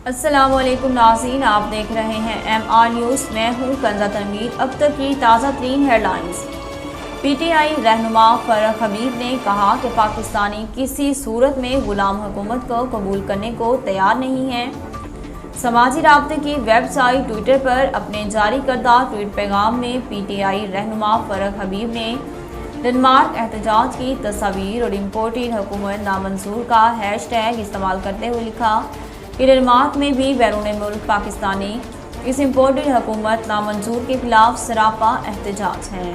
السلام علیکم ناظرین، آپ دیکھ رہے ہیں MR نیوز۔ میں ہوں کنزہ تنویر۔ اب تک کی تازہ ترین ہیڈ لائنز۔ PTI رہنما فرح حبیب نے کہا کہ پاکستانی کسی صورت میں غلام حکومت کو قبول کرنے کو تیار نہیں ہیں۔ سماجی رابطے کی ویب سائٹ ٹویٹر پر اپنے جاری کردہ ٹویٹ پیغام میں PTI رہنما فرح حبیب نے ڈنمارک احتجاج کی تصاویر اور امپورٹڈ حکومت نامنظور کا ہیش ٹیگ استعمال کرتے ہوئے لکھا کہ ڈنمارک میں بھی بیرون ملک پاکستانی اس امپورٹڈ حکومت نامنظور کے خلاف سراپا احتجاج ہیں۔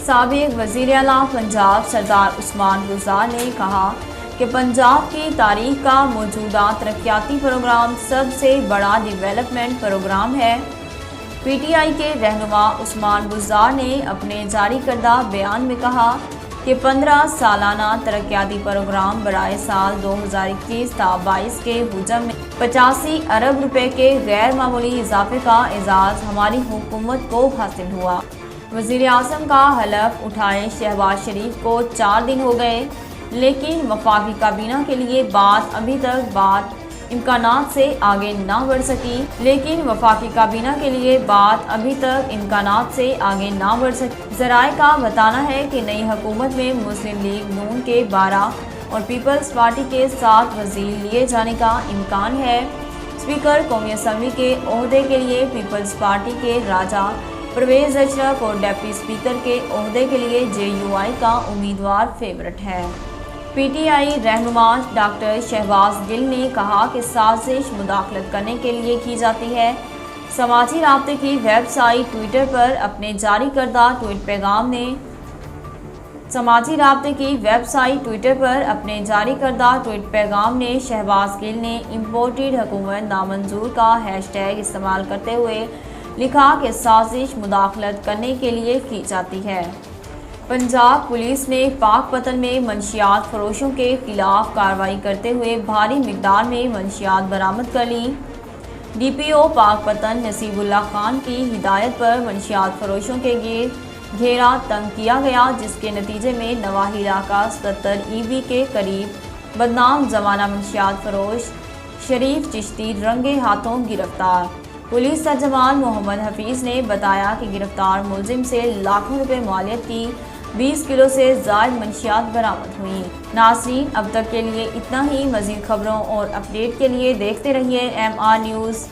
سابق وزیر اعلیٰ پنجاب سردار عثمان گلزار نے کہا کہ پنجاب کی تاریخ کا موجودہ ترقیاتی پروگرام سب سے بڑا ڈیولپمنٹ پروگرام ہے۔ PTI کے رہنما عثمان گلزار نے اپنے جاری کردہ بیان میں کہا کہ 15 سالانہ ترقیاتی پروگرام برائے سال 2021 تا 22 کے حجم میں 85 ارب روپے کے غیر معمولی اضافے کا اعزاز ہماری حکومت کو حاصل ہوا۔ وزیر اعظم کا حلف اٹھائے شہباز شریف کو 4 دن ہو گئے، لیکن وفاقی کابینہ کے لیے بات ابھی تک امکانات سے آگے نہ بڑھ سکی۔ ذرائع کا بتانا ہے کہ نئی حکومت میں مسلم لیگ نون کے 12 اور پیپلز پارٹی کے 7 وزیر لیے جانے کا امکان ہے۔ اسپیکر قومی اسمبلی کے عہدے کے لیے پیپلز پارٹی کے راجہ پرویز اشرف اور ڈپٹی اسپیکر کے عہدے کے لیے JUI کا امیدوار فیورٹ ہے۔ PTI رہنما ڈاکٹر شہباز گل نے کہا کہ سازش مداخلت کرنے کے لیے کی جاتی ہے۔ سماجی رابطے کی ویب سائٹ ٹویٹر پر اپنے جاری کردہ ٹویٹ پیغام میں شہباز گل نے امپورٹڈ حکومت نامنظور کا ہیش ٹیگ استعمال کرتے ہوئے لکھا کہ سازش مداخلت کرنے کے لیے کی جاتی ہے۔ پنجاب پولیس نے پاک پتن میں منشیات فروشوں کے خلاف کارروائی کرتے ہوئے بھاری مقدار میں منشیات برآمد کر لیں۔ DPO پاک پتن نصیب اللہ خان کی ہدایت پر منشیات فروشوں کے گھیرا تنگ کیا گیا، جس کے نتیجے میں نواحی علاقہ 77 EB کے قریب بدنام زمانہ منشیات فروش شریف چشتی رنگے ہاتھوں گرفتار۔ پولیس ترجمان محمد حفیظ نے بتایا کہ گرفتار ملزم سے لاکھوں روپے مالیت کی 20 کلو سے زائد منشیات برآمد ہوئیں۔ ناظرین، اب تک کے لیے اتنا ہی۔ مزید خبروں اور اپڈیٹ کے لیے دیکھتے رہیے MR نیوز۔